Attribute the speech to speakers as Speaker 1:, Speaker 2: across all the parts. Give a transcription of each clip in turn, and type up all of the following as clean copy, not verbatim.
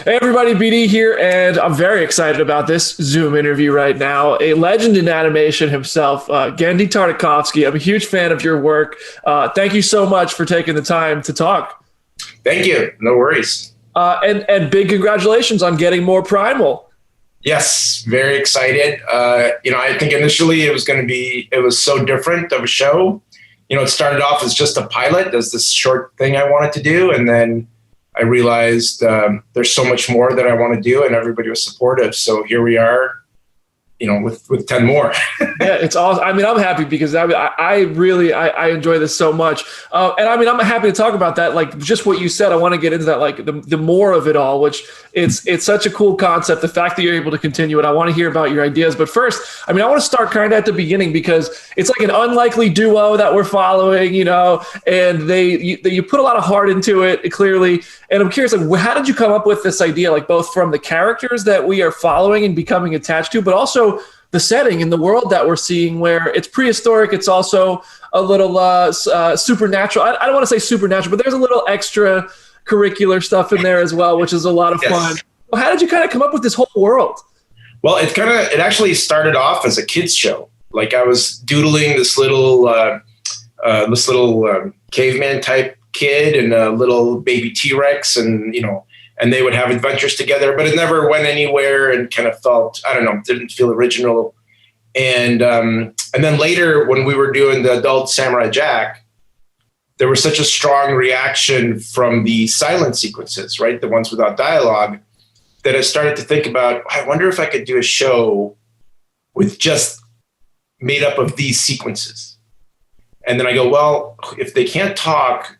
Speaker 1: Hey everybody, BD here, and I'm very excited about this Zoom interview right now. A legend in animation himself, Genndy Tartakovsky. I'm a huge fan of your work. Thank you so much for taking the time to talk.
Speaker 2: Thank you. No worries.
Speaker 1: And big congratulations on getting more Primal.
Speaker 2: Yes, very excited. I think initially it was so different of a show. It started off as just a pilot, as this short thing I wanted to do, and then I realized there's so much more that I want to do, and everybody was supportive. So here we are, with 10 more.
Speaker 1: Yeah, it's awesome. I mean, I'm happy because I really enjoy this so much. And I mean, I'm happy to talk about that. Like just what you said, I want to get into that, like the more of it all, which it's such a cool concept. The fact that you're able to continue it, I want to hear about your ideas. But first, I mean, I want to start kind of at the beginning because it's like an unlikely duo that we're following, and you put a lot of heart into it clearly. And I'm curious, like, how did you come up with this idea, like both from the characters that we are following and becoming attached to, but also the setting in the world that we're seeing where it's prehistoric. It's also a little supernatural. I don't want to say supernatural, but there's a little extra curricular stuff in there as well, which is a lot of fun. Well, how did you kind of come up with this whole world?
Speaker 2: Well, it actually started off as a kid's show. Like I was doodling this little caveman type kid and a little baby T-Rex, and and they would have adventures together, but it never went anywhere and kind of felt, I don't know, didn't feel original. And then later when we were doing the adult Samurai Jack, there was such a strong reaction from the silent sequences, right? The ones without dialogue, that I started to think about, I wonder if I could do a show with just made up of these sequences. And then I go, well, if they can't talk,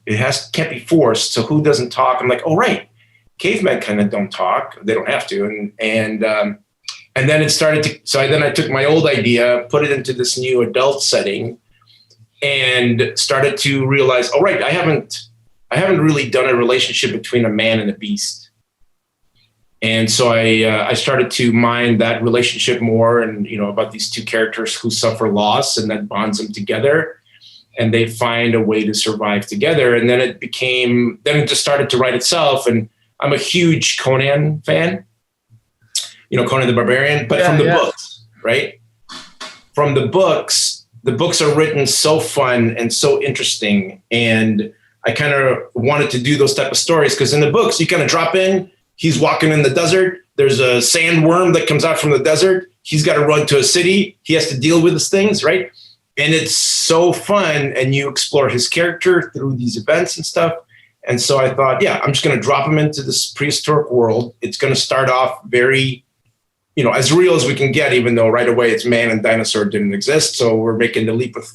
Speaker 2: can't be forced. So who doesn't talk? I'm like, oh, right. Cavemen kind of don't talk. They don't have to. And then it started to, then I took my old idea, put it into this new adult setting, and started to realize, oh, right, I haven't really done a relationship between a man and a beast. And so I started to mine that relationship more, and, about these two characters who suffer loss, and that bonds them together, and they find a way to survive together. And then it just started to write itself. And I'm a huge Conan fan, Conan the Barbarian, but from the books, right? From the books are written so fun and so interesting. And I kind of wanted to do those type of stories because in the books, you kind of drop in, he's walking in the desert. There's a sandworm that comes out from the desert. He's got to run to a city. He has to deal with these things, right? And it's so fun. And you explore his character through these events and stuff. And so I thought, I'm just going to drop him into this prehistoric world. It's going to start off very, as real as we can get, even though right away it's man and dinosaur didn't exist. So we're making a leap of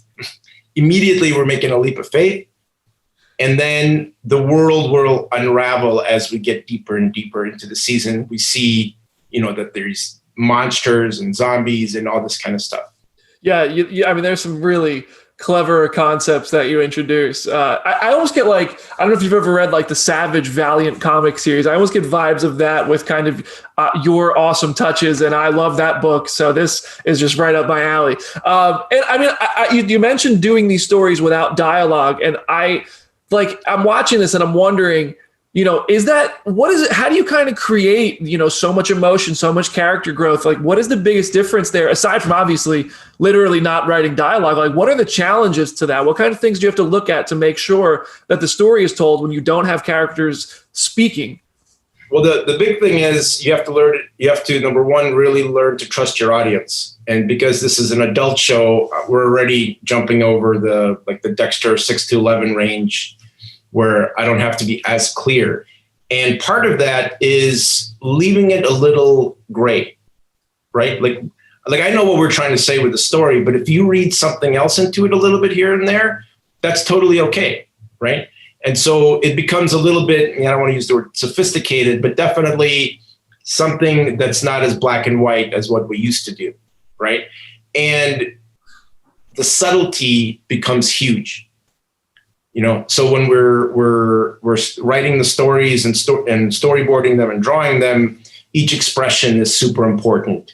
Speaker 2: faith. And then the world will unravel as we get deeper and deeper into the season. We see, that there's monsters and zombies and all this kind of stuff.
Speaker 1: Yeah. I mean, there's some really clever concepts that you introduce. I almost get like, I don't know if you've ever read like the Savage Valiant comic series. I almost get vibes of that with kind of your awesome touches. And I love that book. So this is just right up my alley. And I mean, you mentioned doing these stories without dialogue. And I'm watching this and I'm wondering, what is it? How do you kind of create, so much emotion, so much character growth? Like, what is the biggest difference there, aside from obviously literally not writing dialogue? Like, what are the challenges to that? What kind of things do you have to look at to make sure that the story is told when you don't have characters speaking?
Speaker 2: Well, the big thing is you have to, number one, really learn to trust your audience. And because this is an adult show, we're already jumping over the Dexter 6-11 range, where I don't have to be as clear. And part of that is leaving it a little gray, right? Like I know what we're trying to say with the story, but if you read something else into it a little bit here and there, that's totally okay, right? And so it becomes a little bit, I don't want to use the word sophisticated, but definitely something that's not as black and white as what we used to do, right? And the subtlety becomes huge. So when we're writing the stories and storyboarding them and drawing them, each expression is super important.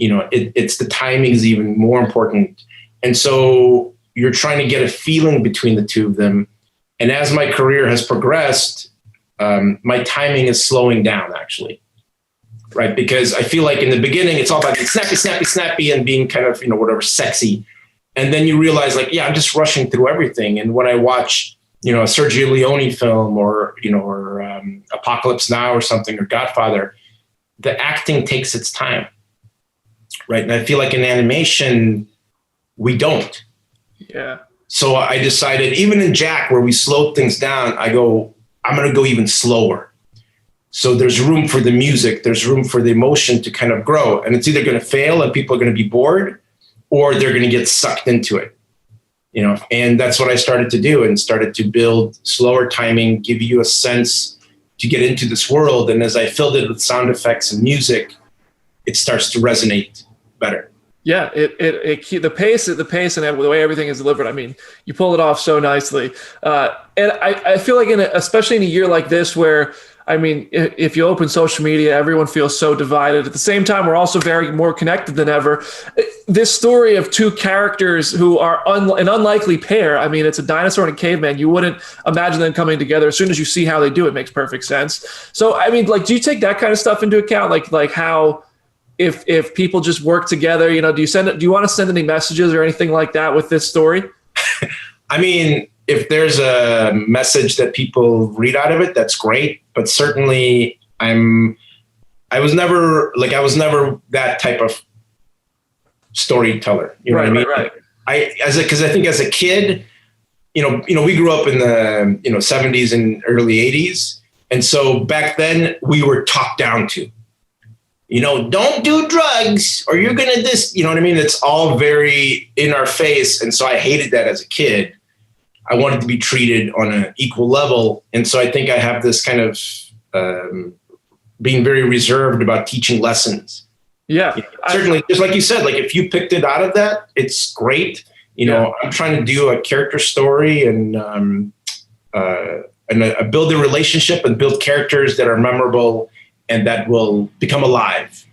Speaker 2: It's the timing is even more important. And so you're trying to get a feeling between the two of them. And as my career has progressed, my timing is slowing down actually. Right. Because I feel like in the beginning, it's all about being snappy, snappy, snappy and being kind of, whatever, sexy. And then you realize like, yeah, I'm just rushing through everything. And when I watch, a Sergio Leone film or Apocalypse Now or something, or Godfather, the acting takes its time. Right. And I feel like in animation, we don't.
Speaker 1: Yeah.
Speaker 2: So I decided, even in Jack, where we slowed things down, I'm going to go even slower. So there's room for the music, there's room for the emotion to kind of grow. And it's either going to fail and people are going to be bored, or they're going to get sucked into it. And that's what I started to do, and started to build slower timing, give you a sense to get into this world. And as I filled it with sound effects and music, it starts to resonate better.
Speaker 1: Yeah, the pace and the way everything is delivered. I mean, you pull it off so nicely. And I feel like especially in a year like this where, I mean, if you open social media, everyone feels so divided. At the same time, we're also very more connected than ever. This story of two characters who are an unlikely pair. I mean, it's a dinosaur and a caveman. You wouldn't imagine them coming together. As soon as you see how they do, it makes perfect sense. So, I mean, like, do you take that kind of stuff into account? Like how if people just work together, do you want to send any messages or anything like that with this story?
Speaker 2: I mean, if there's a message that people read out of it, that's great. But certainly I was never that type of storyteller. You know what I mean?
Speaker 1: Right.
Speaker 2: Because I think as a kid, we grew up in the 70s and early 80s. And so back then we were talked down to, don't do drugs or you're going to this, you know what I mean? It's all very in our face. And so I hated that as a kid. I wanted to be treated on an equal level. And so I think I have this kind of being very reserved about teaching lessons.
Speaker 1: Yeah.
Speaker 2: Certainly, just like you said, like if you picked it out of that, it's great. I'm trying to do a character story and build a relationship and build characters that are memorable and that will become alive.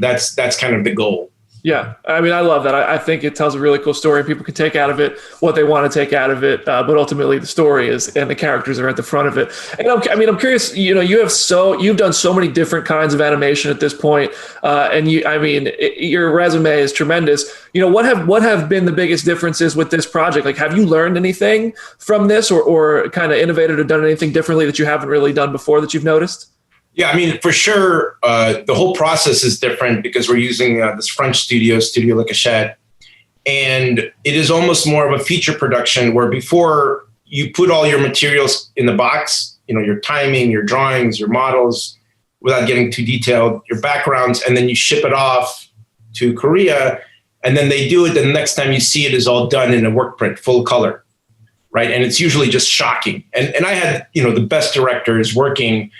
Speaker 2: That's kind of the goal.
Speaker 1: Yeah, I mean, I love that. I think it tells a really cool story. People can take out of it what they want to take out of it, but ultimately the story is, and the characters are at the front of it. And I'm curious. You've done so many different kinds of animation at this point, and your resume is tremendous. What have been the biggest differences with this project? Like, have you learned anything from this, or kind of innovated or done anything differently that you haven't really done before that you've noticed?
Speaker 2: Yeah, I mean, for sure, the whole process is different because we're using this French Studio Le Cachette, and it is almost more of a feature production where before you put all your materials in the box, your timing, your drawings, your models, without getting too detailed, your backgrounds, and then you ship it off to Korea, and then they do it. The next time you see it is all done in a work print, full color, right? And it's usually just shocking. And I had, the best directors working,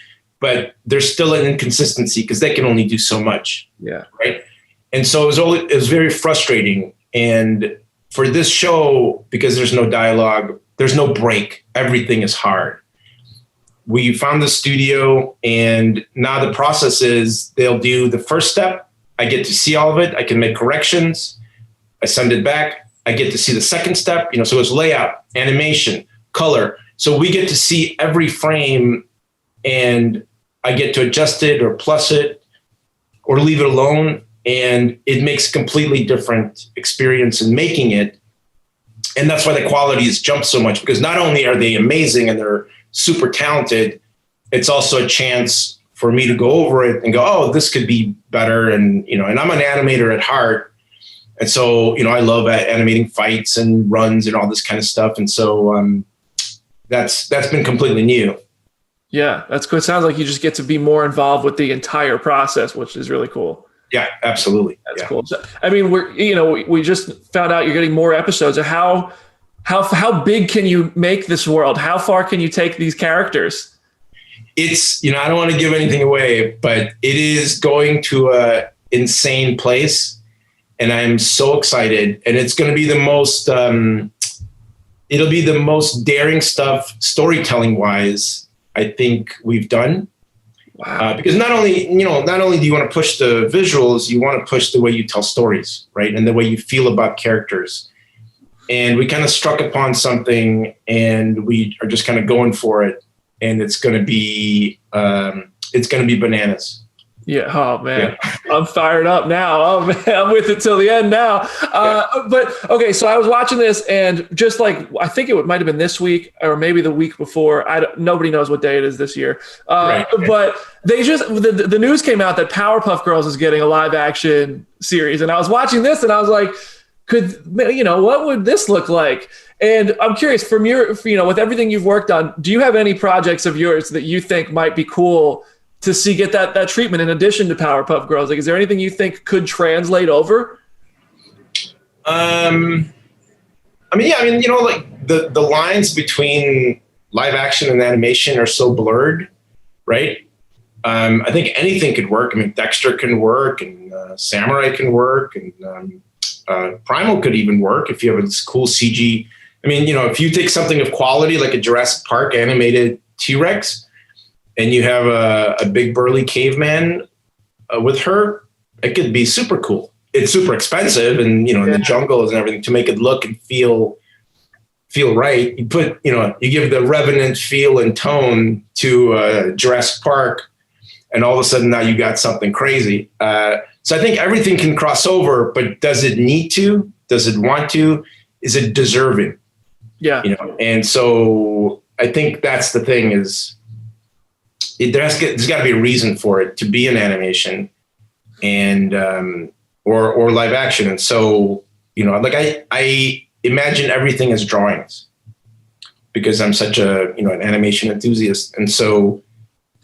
Speaker 2: but there's still an inconsistency because they can only do so much.
Speaker 1: Yeah.
Speaker 2: Right. And so it was very frustrating. And for this show, because there's no dialogue, there's no break. Everything is hard. We found the studio, and now the process is they'll do the first step. I get to see all of it. I can make corrections. I send it back. I get to see the second step, so it's layout, animation, color. So we get to see every frame, and I get to adjust it or plus it or leave it alone. And it makes a completely different experience in making it. And that's why the quality has jumped so much, because not only are they amazing and they're super talented, it's also a chance for me to go over it and go, oh, this could be better. And, and I'm an animator at heart. And so, I love animating fights and runs and all this kind of stuff. And so that's been completely new.
Speaker 1: Yeah, that's cool. It sounds like you just get to be more involved with the entire process, which is really cool.
Speaker 2: Yeah, absolutely.
Speaker 1: That's cool. So, I mean, we just found out you're getting more episodes. How big can you make this world? How far can you take these characters?
Speaker 2: It's, I don't want to give anything away, but it is going to a insane place, and I'm so excited. And it's going to be the most, it'll be the most daring stuff storytelling wise I think we've done.
Speaker 1: Wow.
Speaker 2: Because not only do you want to push the visuals, you want to push the way you tell stories, right? And the way you feel about characters. And we kind of struck upon something, and we are just kind of going for it. and it's going to be bananas.
Speaker 1: Yeah. Oh man,
Speaker 2: Yeah.
Speaker 1: I'm fired up now. Oh man, I'm with it till the end now. But okay, so I was watching this, and just like I think it might have been this week or maybe the week before. Nobody knows what day it is this year.
Speaker 2: Right.
Speaker 1: But they just the news came out that Powerpuff Girls is getting a live action series, and I was watching this, and I was like, what would this look like? And I'm curious, from with everything you've worked on, do you have any projects of yours that you think might be cool to see get that treatment in addition to Powerpuff Girls? Like, is there anything you think could translate over?
Speaker 2: Like the lines between live action and animation are so blurred, right? I think anything could work. I mean, Dexter can work, and Samurai can work, and Primal could even work if you have this cool CG. I mean, if you take something of quality like a Jurassic Park animated T-Rex, and you have a big burly caveman with her, it could be super cool. It's super expensive, and in the jungles and everything, to make it look and feel right. You put you give the Revenant feel and tone to Jurassic Park, and all of a sudden now you got something crazy. So I think everything can cross over, but does it need to? Does it want to? Is it deserving?
Speaker 1: Yeah.
Speaker 2: And so I think that's the thing is. There's got to be a reason for it to be an animation and or live action. And so, I imagine everything as drawings because I'm such an animation enthusiast. And so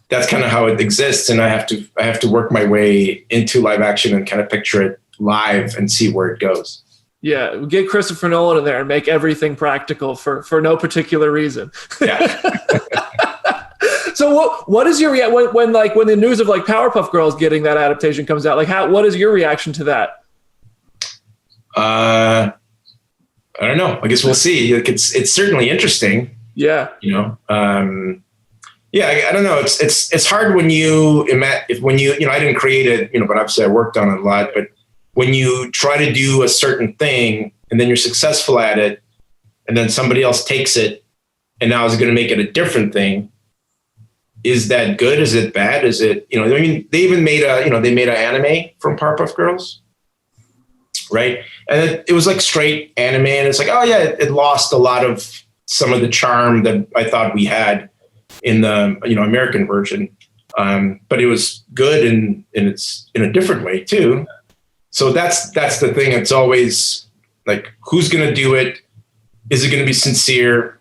Speaker 2: that's kind of how it exists. And I have to work my way into live action and kind of picture it live and see where it goes.
Speaker 1: Yeah. Get Christopher Nolan in there and make everything practical for no particular reason. Yeah. So what is your when the news of like Powerpuff Girls getting that adaptation comes out? Like, what is your reaction to that?
Speaker 2: I don't know. I guess we'll see. Like, it's certainly interesting.
Speaker 1: Yeah.
Speaker 2: I don't know. It's hard when you I didn't create it, but obviously I worked on it a lot. But when you try to do a certain thing and then you're successful at it, and then somebody else takes it and now is going to make it a different thing. Is that good? Is it bad? Is it, they even made they made an anime from Powerpuff Girls, right? And it was like straight anime, and it's like, oh yeah, it lost a lot of some of the charm that I thought we had in the, American version. But it was good and it's in a different way too. So that's the thing. It's always like, who's going to do it? Is it going to be sincere?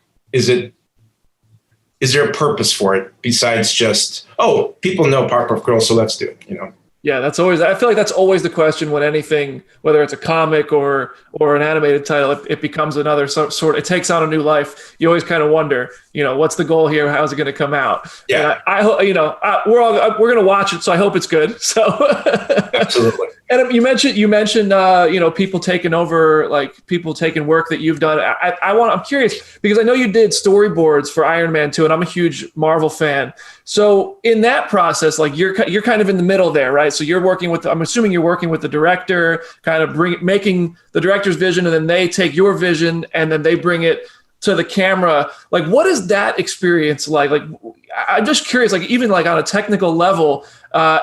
Speaker 2: Is there a purpose for it besides just, oh, people know Powerpuff Girls, so let's do it,
Speaker 1: Yeah, I feel like that's always the question when anything, whether it's a comic or an animated title, it becomes another sort, it takes on a new life. You always kind of wonder, what's the goal here? How's it going to come out?
Speaker 2: Yeah.
Speaker 1: I hope, we're going to watch it. So I hope it's good. So
Speaker 2: Absolutely.
Speaker 1: And you mentioned, people taking over, like people taking work that you've done. I'm curious because I know you did storyboards for Iron Man 2, and I'm a huge Marvel fan. So in that process, like you're kind of in the middle there, right? So I'm assuming you're working with the director, kind of making the director's vision, and then they take your vision and then they bring it to the camera. Like, what is that experience like? Like, I'm just curious, like even like on a technical level,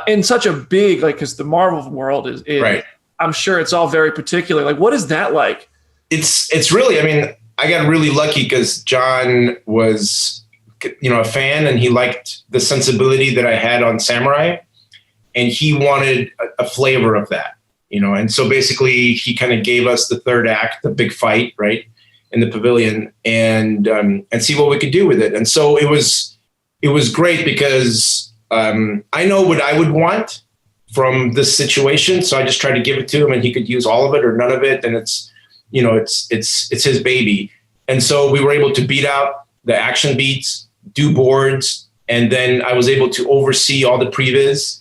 Speaker 1: in such a big, like, because the Marvel world is
Speaker 2: right.
Speaker 1: I'm sure it's all very particular. Like, what is that like?
Speaker 2: It's really, I got really lucky because John was, a fan, and he liked the sensibility that I had on Samurai, and he wanted a flavor of that, and so basically he kind of gave us the third act, the big fight, right, in the pavilion, and see what we could do with it. And so it was great because I know what I would want from this situation. So I just tried to give it to him, and he could use all of it or none of it. And it's his baby. And so we were able to beat out the action beats, do boards. And then I was able to oversee all the previs,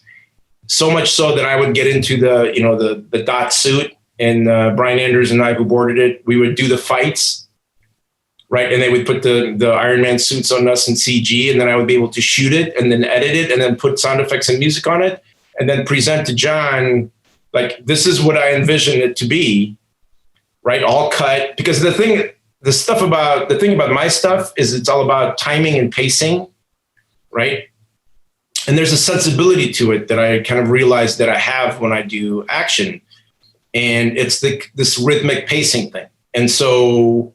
Speaker 2: so much so that I would get into the dot suit, and Brian Anders and I, who boarded it, we would do the fights. Right. And they would put the Iron Man suits on us in CG, and then I would be able to shoot it and then edit it and then put sound effects and music on it and then present to John, like, this is what I envision it to be. Right. All cut. Because the thing about my stuff is it's all about timing and pacing. right? And there's a sensibility to it that I kind of realized that I have when I do action. And it's this rhythmic pacing thing. And so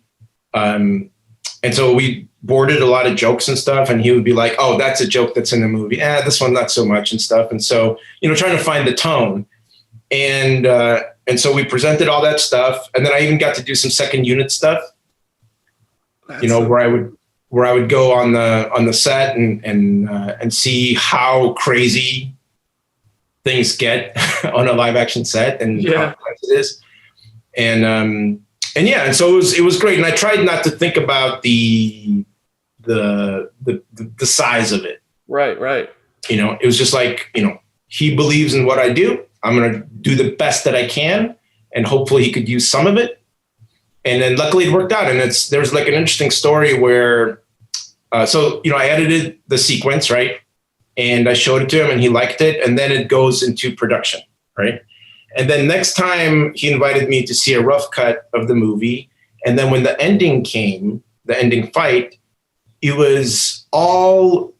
Speaker 2: we boarded a lot of jokes and stuff, and he would be like, oh, that's a joke that's in the movie. This one, not so much and stuff. And so, trying to find the tone. And so we presented all that stuff. And then I even got to do some second unit stuff, where I would go on the set and see how crazy things get on a live action set and how complex it is. And so it was great. And I tried not to think about the size of it.
Speaker 1: Right.
Speaker 2: It was just like, he believes in what I do. I'm going to do the best that I can, and hopefully he could use some of it. And then luckily it worked out. And there's like an interesting story where, I edited the sequence, right? And I showed it to him and he liked it. And then it goes into production, right? And then next time he invited me to see a rough cut of the movie. And then when the ending came, the ending fight, it was all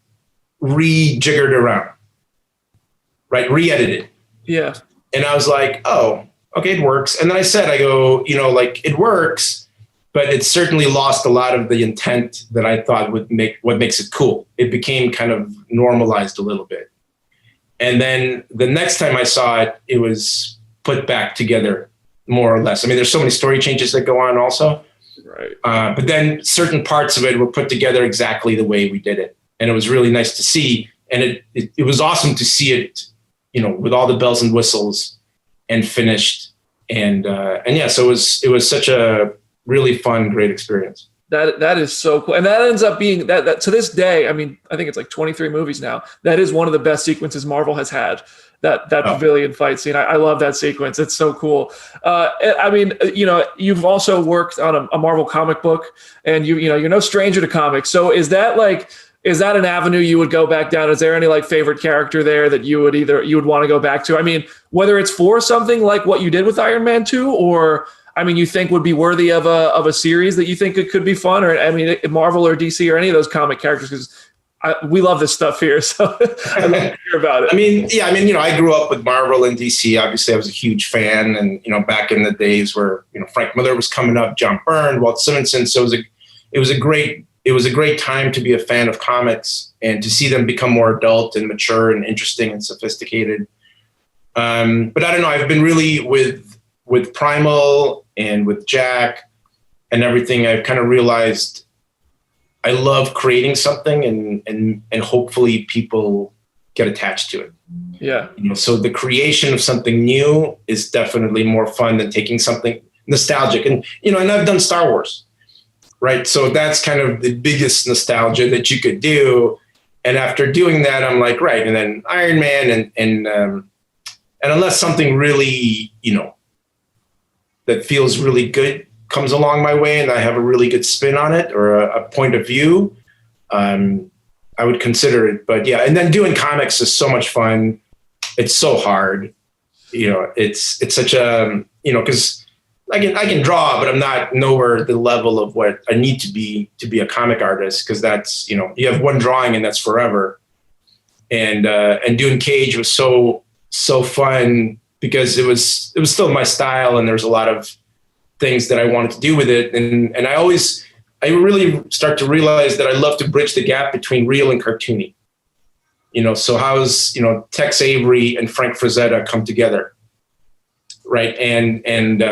Speaker 2: rejiggered around, right? Re-edited.
Speaker 1: Yeah.
Speaker 2: And I was like, oh, okay, it works. And then I said, it works, but it certainly lost a lot of the intent that I thought would make what makes it cool. It became kind of normalized a little bit. And then the next time I saw it, it was put back together more or less. I mean, there's so many story changes that go on also.
Speaker 1: Right.
Speaker 2: But then certain parts of it were put together exactly the way we did it. And it was really nice to see. And it was awesome to see it, with all the bells and whistles and finished. So it was such a really fun, great experience.
Speaker 1: That is so cool. And that ends up being that to this day, I mean, I think it's like 23 movies now. That is one of the best sequences Marvel has had. That pavilion fight scene. I love that sequence. It's so cool. I mean, you've also worked on a Marvel comic book, and you're no stranger to comics. So is that an avenue you would go back down? Is there any favorite character there that you would want to go back to? I mean, whether it's for something like what you did with Iron Man 2, or you think would be worthy of a series that you think it could be fun, or Marvel or DC or any of those comic characters, because we love this stuff here. So I'd love to hear about it.
Speaker 2: I grew up with Marvel and DC. Obviously I was a huge fan, and, back in the days where, Frank Miller was coming up, John Byrne, Walt Simonson. So it was a great time to be a fan of comics and to see them become more adult and mature and interesting and sophisticated. But I don't know, I've been really with Primal and with Jack and everything, I've kind of realized I love creating something and hopefully people get attached to it.
Speaker 1: Yeah.
Speaker 2: So the creation of something new is definitely more fun than taking something nostalgic. And, and I've done Star Wars, right? So that's kind of the biggest nostalgia that you could do. And after doing that, I'm like, right. And then Iron Man and unless something really, that feels really good comes along my way and I have a really good spin on it or a point of view, I would consider it. But yeah, and then doing comics is so much fun. It's so hard. It's such a, because I can draw, but I'm not nowhere the level of what I need to be a comic artist, because that's, you have one drawing and that's forever. And doing Cage was so fun because it was still my style, and there's a lot of things that I wanted to do with it. And I really start to realize that I love to bridge the gap between real and cartoony. So how's, Tex Avery and Frank Frazetta come together, right? And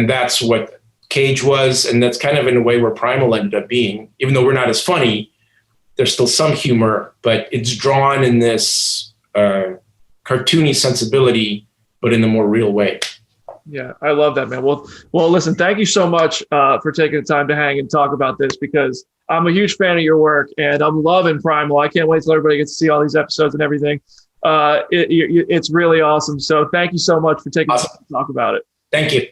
Speaker 2: that's what Cage was, and that's kind of in a way where Primal ended up being. Even though we're not as funny, there's still some humor, but it's drawn in this cartoony sensibility, but in a more real way.
Speaker 1: Yeah, I love that, man. Well, listen, thank you so much for taking the time to hang and talk about this, because I'm a huge fan of your work and I'm loving Primal. I can't wait till everybody gets to see all these episodes and everything. It's really awesome. So thank you so much for taking the time to talk about it.
Speaker 2: Thank you.